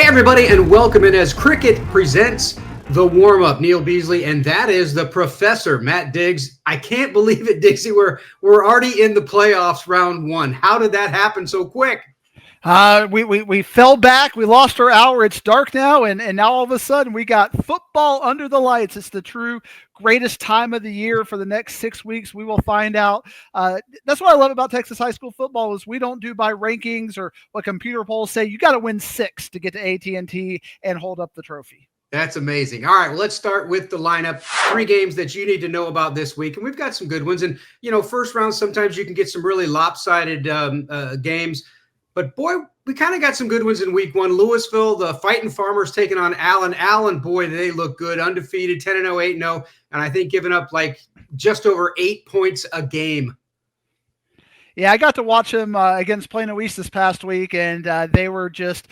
Everybody, and welcome in as Cricket presents the warm-up. Neil Beasley, and that is the professor, Matt Diggs. I can't believe it, Diggsy. We're already in the playoffs, round one. How did that happen so quick? We fell back. We lost our hour. It's dark now, and now all of a sudden we got football under the lights. It's the true greatest time of the year for the next 6 weeks. We will find out. That's what I love about Texas high school football is we don't do by rankings or what computer polls say. You got to win 6 to get to AT&T and hold up the trophy. That's amazing. All right, well, let's start with the lineup. 3 games that you need to know about this week, and we've got some good ones. And, first round, sometimes you can get some really lopsided games. But, boy, we kind of got some good ones in week 1. Lewisville, the Fighting Farmers taking on Allen. Allen, boy, they look good. Undefeated, 10-0, 8-0, and I think giving up like just over 8 points a game. Yeah, I got to watch them against Plano East this past week, and they were just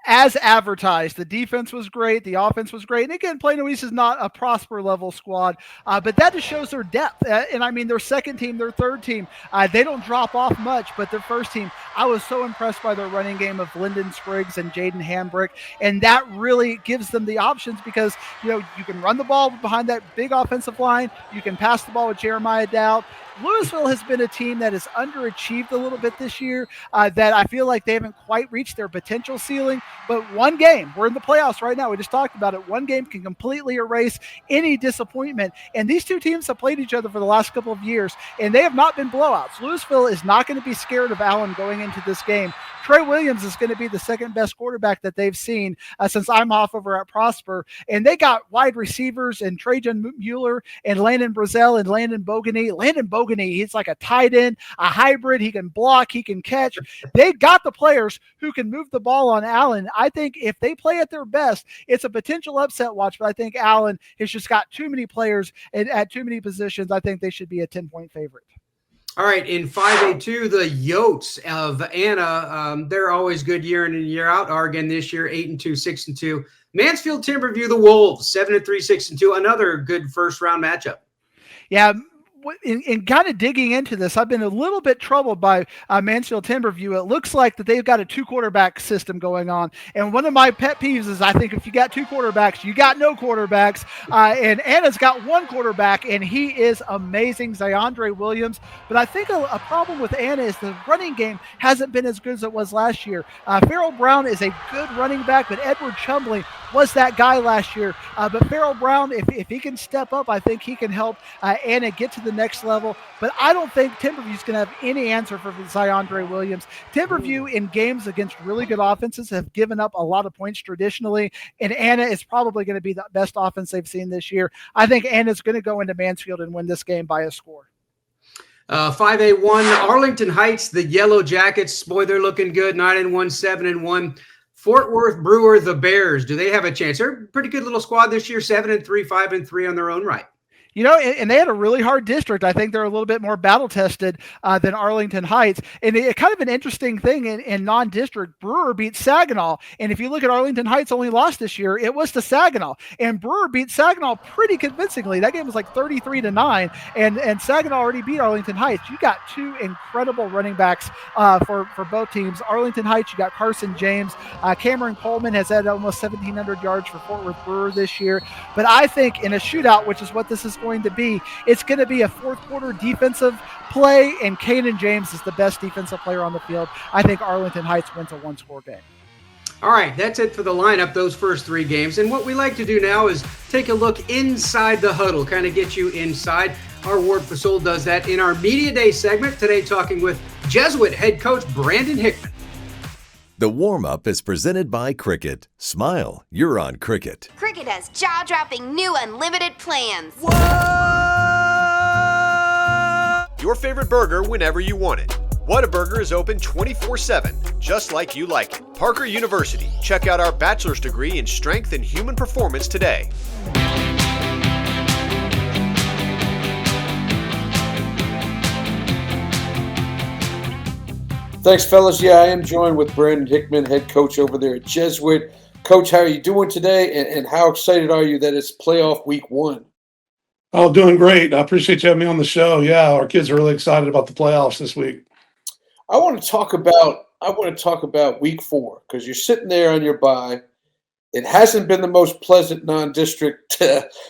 as advertised. The defense was great. The offense was great. And again, Plano East is not a Prosper level squad, but that just shows their depth. And I mean, their second team, their third team, they don't drop off much, but their first team, I was so impressed by their running game of Lyndon Spriggs and Jaden Hambrick. And that really gives them the options because, you can run the ball behind that big offensive line. You can pass the ball with Jeremiah Dowd. Lewisville has been a team that has underachieved a little bit this year, that I feel like they haven't quite reached their potential ceiling. But one game, we're in the playoffs right now. We just talked about it. One game can completely erase any disappointment. And these two teams have played each other for the last couple of years, and they have not been blowouts. Lewisville is not going to be scared of Allen going into this game. Trey Williams is going to be the second best quarterback that they've seen since I'm off over at Prosper. And they got wide receivers and Trajan Mueller and Landon Brazel and Landon Bogany. Landon Bogany, he's like a tight end, a hybrid. He can block, he can catch. They got the players who can move the ball on Allen. I think if they play at their best, it's a potential upset watch, but I think Allen has just got too many players at too many positions. I think they should be a 10-point favorite. All right, in 5A2, the Yotes of Anna, they're always good year in and year out. Are again this year, 8-2, 6-2. Mansfield Timberview, the Wolves, 7-3, 6-2. Another good first-round matchup. Yeah. In kind of digging into this, I've been a little bit troubled by Mansfield Timberview. It looks like that they've got a 2-quarterback system going on. And one of my pet peeves is I think if you got 2 quarterbacks, you got no quarterbacks. And Anna's got 1 quarterback, and he is amazing, Zyondre Williams. But I think a problem with Anna is the running game hasn't been as good as it was last year. Farrell Brown is a good running back, but Edward Chumley was that guy last year. But Farrell Brown, if he can step up, I think he can help Anna get to the next level. But I don't think Timberview's going to have any answer for Zyondre Williams. Timberview in games against really good offenses have given up a lot of points traditionally, and Anna is probably going to be the best offense they've seen this year. I think Anna's going to go into Mansfield and win this game by a score. 5A1, Arlington Heights, the Yellow Jackets. Boy, they're looking good, 9-1, 7-1. Fort Worth Brewer, the Bears. Do they have a chance? They're a pretty good little squad this year, 7-3, 5-3 on their own right. And they had a really hard district. I think they're a little bit more battle-tested than Arlington Heights. And kind of an interesting thing in non-district, Brewer beat Saginaw. And if you look at Arlington Heights only lost this year, it was to Saginaw. And Brewer beat Saginaw pretty convincingly. That game was like 33-9. And Saginaw already beat Arlington Heights. You got 2 incredible running backs for both teams. Arlington Heights, you got Carson James. Cameron Coleman has had almost 1,700 yards for Fort Worth Brewer this year. But I think in a shootout, which is what this is going to be, it's going to be a fourth quarter defensive play, and Kanan James is the best defensive player on the field. I think Arlington Heights wins a 1-score game. All right, that's it for the lineup, those first 3 games. And what we like to do now is take a look inside the huddle, kind of get you inside. Our Ward Fasol does that in our Media Day segment, today talking with Jesuit head coach Brandon Hickman. The warm-up is presented by Cricket. Smile, you're on Cricket. Cricket has jaw-dropping new unlimited plans. Whoa! Your favorite burger whenever you want it. Whataburger is open 24/7, just like you like it. Parker University. Check out our bachelor's degree in strength and human performance today. Thanks, fellas. Yeah, I am joined with Brandon Hickman, head coach over there at Jesuit. Coach, how are you doing today, and how excited are you that it's playoff week 1? Oh, doing great. I appreciate you having me on the show. Yeah, our kids are really excited about the playoffs this week. I want to talk about I want to talk about week 4 because you're sitting there on your bye. It hasn't been the most pleasant non-district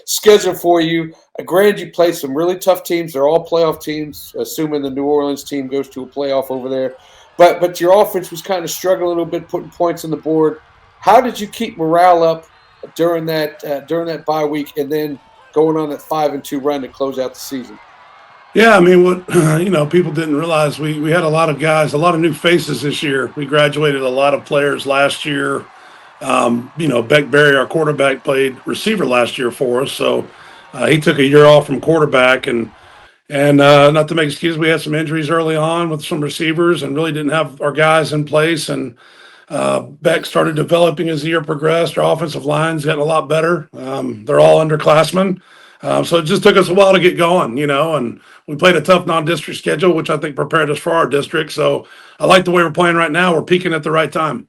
schedule for you. Granted, you played some really tough teams. They're all playoff teams, assuming the New Orleans team goes to a playoff over there. But your offense was kind of struggling a little bit, putting points on the board. How did you keep morale up during that bye week and then going on that 5-2 run to close out the season? Yeah, I mean, what people didn't realize, we had a lot of guys, a lot of new faces this year. We graduated a lot of players last year. Beck Berry, our quarterback, played receiver last year for us, so he took a year off from quarterback. And not to make excuses, we had some injuries early on with some receivers and really didn't have our guys in place. And Beck started developing as the year progressed. Our offensive line's gotten a lot better. They're all underclassmen. So it just took us a while to get going, and we played a tough non-district schedule, which I think prepared us for our district. So I like the way we're playing right now. We're peaking at the right time.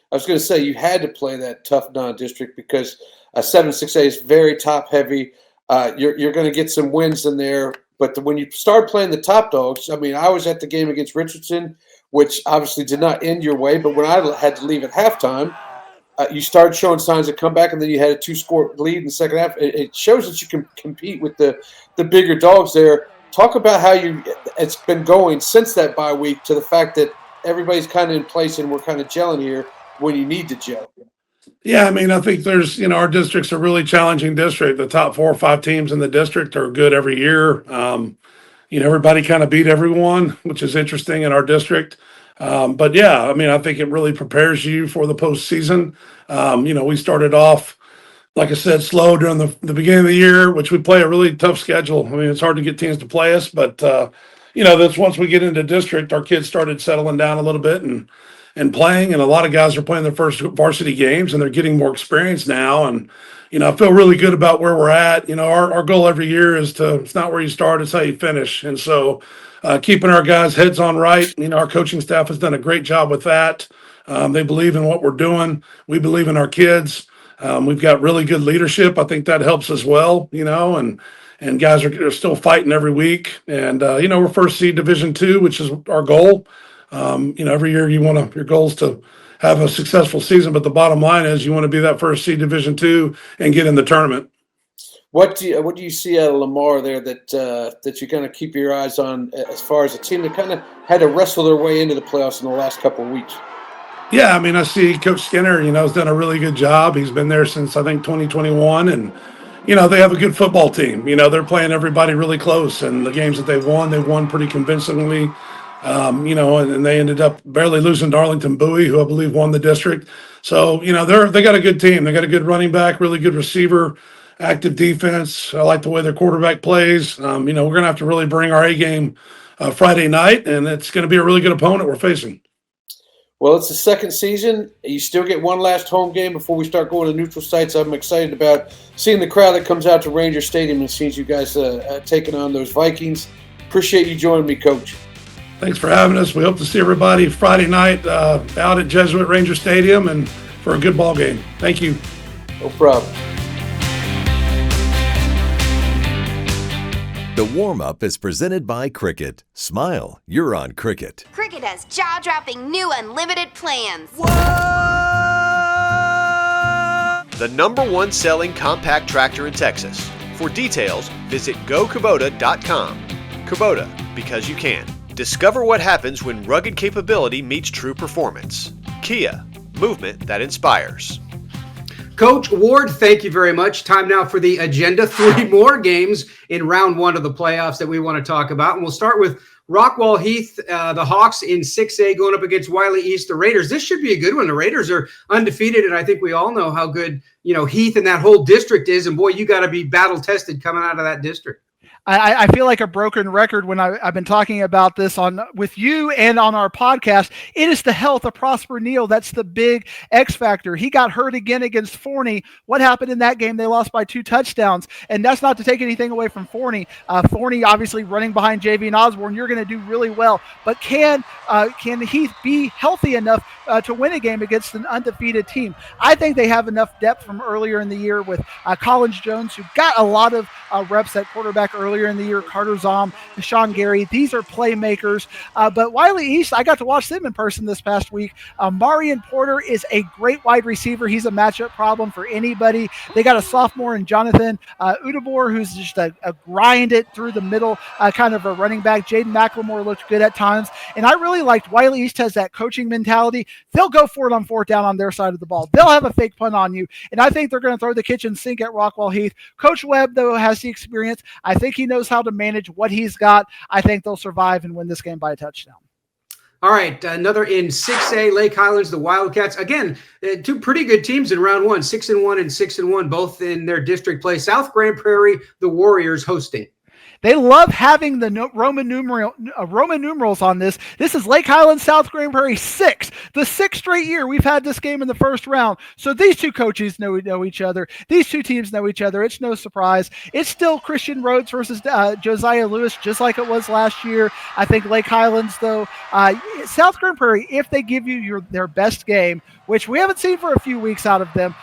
I was going to say you had to play that tough non-district because 7-6A is very top-heavy. You're going to get some wins in there. But when you start playing the top dogs, I mean, I was at the game against Richardson, which obviously did not end your way. But when I had to leave at halftime, you started showing signs of comeback, and then you had a 2-score lead in the second half. It shows that you can compete with the bigger dogs there. Talk about how it's been going since that bye week to the fact that everybody's kind of in place and we're kind of gelling here when you need to gel. Yeah, I mean, I think there's, our district's a really challenging district. The top 4 or 5 teams in the district are good every year. Everybody kind of beat everyone, which is interesting in our district. But yeah, I mean, I think it really prepares you for the postseason. We started off, like I said, slow during the beginning of the year, which we play a really tough schedule. I mean, it's hard to get teams to play us, but that's once we get into district, our kids started settling down a little bit and playing, and a lot of guys are playing their first varsity games and they're getting more experience now. And, I feel really good about where we're at. Our goal every year is it's not where you start, it's how you finish. And so keeping our guys' heads on right, our coaching staff has done a great job with that. They believe in what we're doing. We believe in our kids. We've got really good leadership. I think that helps as well, and guys are still fighting every week. And, we're first seed Division II, which is our goal. Every year your goal is to have a successful season, but the bottom line is you want to be that first seed Division II and get in the tournament. What do you see out of Lamar there that you're going to keep your eyes on as far as a team that kind of had to wrestle their way into the playoffs in the last couple of weeks? Yeah, I mean, I see Coach Skinner, has done a really good job. He's been there since, I think, 2021, and, they have a good football team. They're playing everybody really close, and the games that they've won pretty convincingly. And they ended up barely losing to Arlington Bowie, who I believe won the district. So, they got a good team. They got a good running back, really good receiver, active defense. I like the way their quarterback plays. We're going to have to really bring our A game Friday night, and it's going to be a really good opponent we're facing. Well, it's the second season. You still get one last home game before we start going to neutral sites. I'm excited about seeing the crowd that comes out to Ranger Stadium and sees you guys taking on those Vikings. Appreciate you joining me, Coach. Thanks for having us. We hope to see everybody Friday night out at Jesuit Ranger Stadium and for a good ball game. Thank you. No problem. The warm-up is presented by Cricket. Smile, you're on Cricket. Cricket has jaw-dropping new unlimited plans. The #1 selling compact tractor in Texas. For details, visit gokubota.com. Kubota, because you can. Discover what happens when rugged capability meets true performance. Kia, movement that inspires. Coach Ward, thank you very much. Time now for the agenda. 3 more games in round 1 of the playoffs that we want to talk about. And we'll start with Rockwall Heath, the Hawks in 6A going up against Wylie East, the Raiders. This should be a good one. The Raiders are undefeated, and I think we all know how good, Heath and that whole district is. And boy, you got to be battle-tested coming out of that district. I feel like a broken record when I've been talking about this with you and on our podcast. It is the health of Prosper Neal. That's the big X factor. He got hurt again against Forney. What happened in that game? They lost by 2 touchdowns. And that's not to take anything away from Forney. Forney obviously running behind JV and Osborne. You're going to do really well. But can Heath be healthy enough to win a game against an undefeated team? I think they have enough depth from earlier in the year with Collins Jones, who got a lot of reps at quarterback early earlier in the year, Carter Zom, Deshaun Gary. These are playmakers. But Wylie East, I got to watch them in person this past week. Marion Porter is a great wide receiver. He's a matchup problem for anybody. They got a sophomore in Jonathan Udabor, who's just a grind it through the middle, kind of a running back. Jaden McLemore looked good at times. And I really liked Wylie East has that coaching mentality. They'll go for it on fourth down on their side of the ball. They'll have a fake punt on you. And I think they're going to throw the kitchen sink at Rockwall Heath. Coach Webb, though, has the experience. I think he knows how to manage what he's got. I think they'll survive and win this game by a touchdown. All right, another in 6A, Lake Highlands, the Wildcats. Again, two pretty good teams in round one, 6-1 and 6-1, both in their district play. South Grand Prairie, the Warriors hosting. They love having the Roman numerals on this. This is Lake Highlands, South Grand Prairie 6. The 6th straight year we've had this game in the first round. So these two coaches know each other. These two teams know each other. It's no surprise. It's still Christian Rhodes versus Josiah Lewis, just like it was last year. I think Lake Highlands, though, South Grand Prairie, if they give you their best game, which we haven't seen for a few weeks out of them.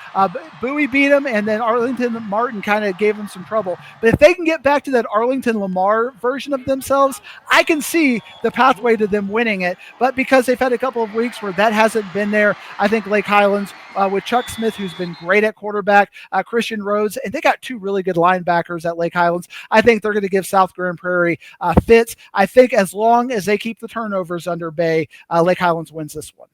Bowie beat them, and then Arlington Martin kind of gave them some trouble. But if they can get back to that Arlington Lamar version of themselves, I can see the pathway to them winning it. But because they've had a couple of weeks where that hasn't been there, I think Lake Highlands, with Chuck Smith, who's been great at quarterback, Christian Rhodes, and they got two really good linebackers at Lake Highlands. I think they're going to give South Grand Prairie fits. I think as long as they keep the turnovers under bay, Lake Highlands wins this one.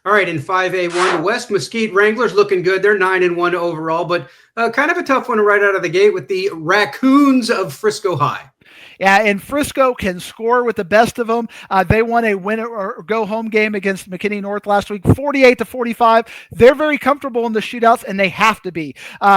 All right, in 5A1, the West Mesquite Wranglers looking good. They're 9-1 overall, but kind of a tough one right out of the gate with the Raccoons of Frisco High. Yeah, and Frisco can score with the best of them. They won a win or go home game against McKinney North last week, 48-45. They're very comfortable in the shootouts, and they have to be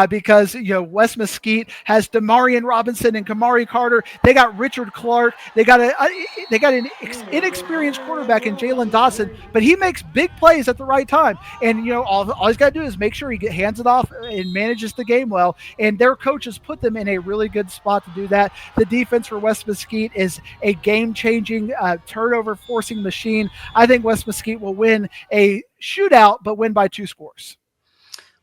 because West Mesquite has Damarian Robinson and Kamari Carter. They got Richard Clark. They got an inexperienced quarterback in Jalen Dawson, but he makes big plays at the right time. And all he's got to do is make sure he hands it off and manages the game well. And their coaches put them in a really good spot to do that. The defense for West Mesquite is a game-changing turnover-forcing machine. I think West Mesquite will win a shootout, but win by 2 scores.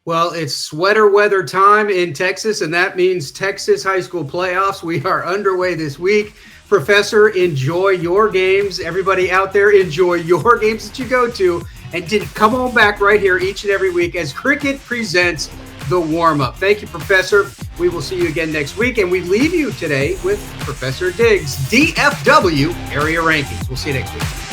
Well, it's sweater weather time in Texas, and that means Texas high school playoffs. We are underway this week. Professor, enjoy your games. Everybody out there, enjoy your games that you go to. And come on back right here each and every week as Cricket presents the warm-up. Thank you, Professor. We will see you again next week, and we leave you today with Professor Diggs' DFW area rankings. We'll see you next week.